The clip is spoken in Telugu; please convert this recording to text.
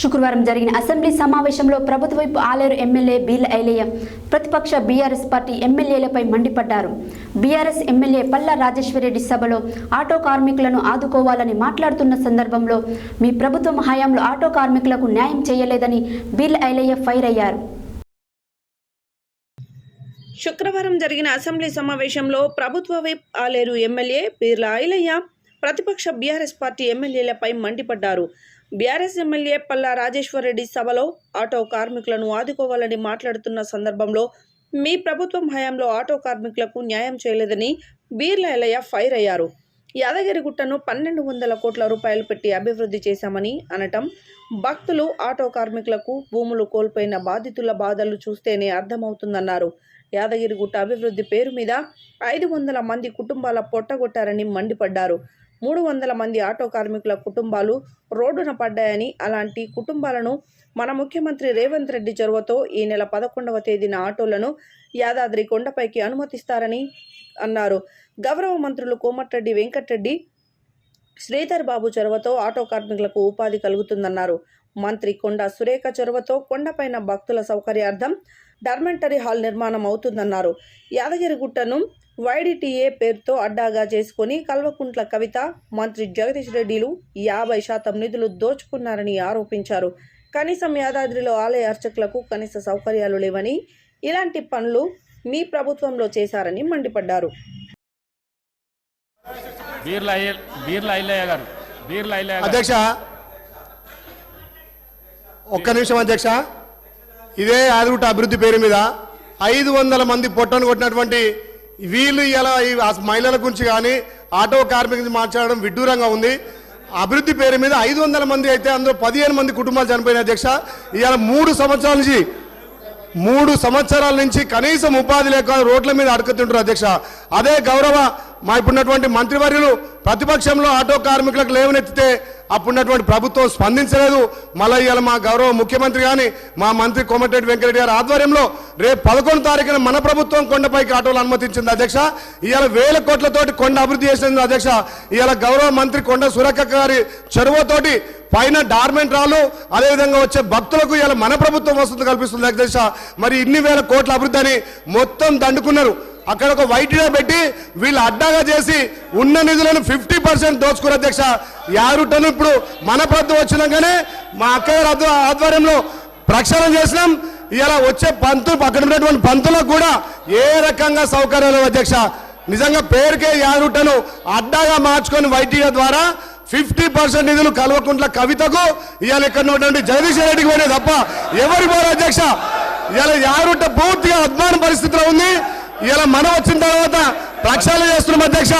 శుక్రవారం జరిగిన అసెంబ్లీ సమావేశంలో ప్రభుత్వ వైపు ఆలేరు ఎమ్మెల్యే బీర్ల ఐలయ్య ప్రతిపక్ష బీఆర్ఎస్ పార్టీ ఎమ్మెల్యేలపై మండిపడ్డారు. బీఆర్ఎస్ ఎమ్మెల్యే పల్లా రాజేశ్వరరెడ్డి సభలో ఆటో కార్మికులను ఆదుకోవాలని మాట్లాడుతున్న సందర్భంలో మీ ప్రభుత్వం హయాంలో ఆటో కార్మికులకు న్యాయం చేయలేదని బీర్ల ఐలయ్య ఫైర్ అయ్యారు. శుక్రవారం జరిగిన అసెంబ్లీ సమావేశంలో ప్రభుత్వ వైప్ ఆలేరు ఎమ్మెల్యే బీర్ల ఐలయ్య ప్రతిపక్ష బీఆర్ఎస్ పార్టీ ఎమ్మెల్యేలపై మండిపడ్డారు. బీఆర్ఎస్ ఎమ్మెల్యే పల్లా రాజేశ్వరరెడ్డి సభలో ఆటో కార్మికులను ఆదుకోవాలని మాట్లాడుతున్న సందర్భంలో మీ ప్రభుత్వం హయాంలో ఆటో కార్మికులకు న్యాయం చేయలేదని బీర్ల ఐలయ్య ఫైర్ అయ్యారు. యాదగిరిగుట్టను 1200 కోట్ల రూపాయలు పెట్టి అభివృద్ధి చేశామని అనటం, భక్తులు ఆటో కార్మికులకు భూములు కోల్పోయిన బాధితుల బాధలు చూస్తేనే అర్థమవుతుందన్నారు. యాదగిరిగుట్ట అభివృద్ధి పేరు మీద 500 మంది కుటుంబాల పొట్టగొట్టారని మండిపడ్డారు. 300 మంది ఆటో కార్మికుల కుటుంబాలు రోడ్డున పడ్డాయని, అలాంటి కుటుంబాలను మన ముఖ్యమంత్రి రేవంత్ రెడ్డి చొరవతో ఈ నెల 11వ తేదీన ఆటోలను యాదాద్రి కొండపైకి అనుమతిస్తారని అన్నారు. గౌరవ మంత్రులు కోమటిరెడ్డి వెంకటరెడ్డి, శ్రీధర్ బాబు చొరవతో ఆటో కార్మికులకు ఉపాధి కలుగుతుందన్నారు. మంత్రి కొండా సురేఖ చొరవతో కొండపైన భక్తుల సౌకర్యార్థం డార్మెంటరీ హాల్ నిర్మాణం అవుతుందన్నారు. యాదగిరిగుట్టను వైడిటిఏ పేరుతో అడ్డాగా చేసుకుని కల్వకుంట్ల కవిత, మంత్రి జగదీష్ రెడ్డిలు 50% నిధులు దోచుకున్నారని ఆరోపించారు. కనీసం యాదాద్రిలో ఆలయ అర్చకులకు కనీస సౌకర్యాలు లేవని, ఇలాంటి పనులు మీ ప్రభుత్వంలో చేశారని మండిపడ్డారు. అధ్యక్ష, ఒక్క నిమిషం అధ్యక్ష. ఇదే యాదగిరిగుట్ట అభివృద్ధి పేరు మీద 500 మంది పొట్టను కొట్టినటువంటి వీళ్ళు ఇలా మహిళల గురించి కానీ ఆటో కార్మికుల మాట్లాడడం విడ్డూరంగా ఉంది. అభివృద్ధి పేరు మీద 500 మంది అయితే అందులో 15 మంది కుటుంబాలు చనిపోయిన అధ్యక్ష. ఇవాళ 3 సంవత్సరాల నుంచి కనీసం ఉపాధి లేక రోడ్ల మీద అడుగుతుంటారు అధ్యక్ష. అదే గౌరవ మా ఇప్పుడున్నటువంటి మంత్రివర్యులు ప్రతిపక్షంలో ఆటో కార్మికులకు లేవనెత్తితే అప్పుడున్నటువంటి ప్రభుత్వం స్పందించలేదు. మళ్ళీ ఇవాళ మా గౌరవ ముఖ్యమంత్రి కానీ మా మంత్రి కోమటిరెడ్డి వెంకటరెడ్డి గారి ఆధ్వర్యంలో రేపు 11వ తారీఖున మన ప్రభుత్వం కొండపైకి ఆటోలు అనుమతించింది అధ్యక్ష. ఇవాళ 1000 కోట్లతోటి కొండ అభివృద్ధి చేసింది అధ్యక్ష. ఇవాళ గౌరవ మంత్రి కొండ సురేఖ గారి చొరవతోటి పైన డార్మెంట్ రాళ్ళు, అదేవిధంగా వచ్చే భక్తులకు ఇలా మన ప్రభుత్వం వసతి కల్పిస్తుంది అధ్యక్ష. మరి ఇన్ని 1000 కోట్ల అభివృద్ధి అని మొత్తం దండుకున్నారు. అక్కడ ఒక వైట్గా పెట్టి వీళ్ళు అడ్డాగా చేసి ఉన్న నిధులను 50% దోచుకున్నారు అధ్యక్ష. యారుటను ఇప్పుడు మన ప్రభుత్వం వచ్చినాకనే మా అక్కగారి ఆధ్వర్యంలో ప్రక్షాళన చేసినాం. ఇలా వచ్చే పంతులు అక్కడ ఉన్నటువంటి పంతులకు కూడా ఏ రకంగా సౌకర్యాలు అధ్యక్ష. నిజంగా పేరుకే యారుటను అడ్డాగా మార్చుకొని వైటీగా ద్వారా 50% నిధులు కల్వకుంట్ల కవితకు ఇవాళ ఇక్కడ ఉన్నటువంటి జగదీష్ రెడ్డికి పోయినా తప్ప ఎవరు పోరు అధ్యక్ష. ఇవాళ యారుట పూర్తిగా అద్మాన పరిస్థితిలో ఉంది. ఇలా మనం వచ్చిన తర్వాత ప్రక్షాళన చేస్తున్నాం అధ్యక్ష.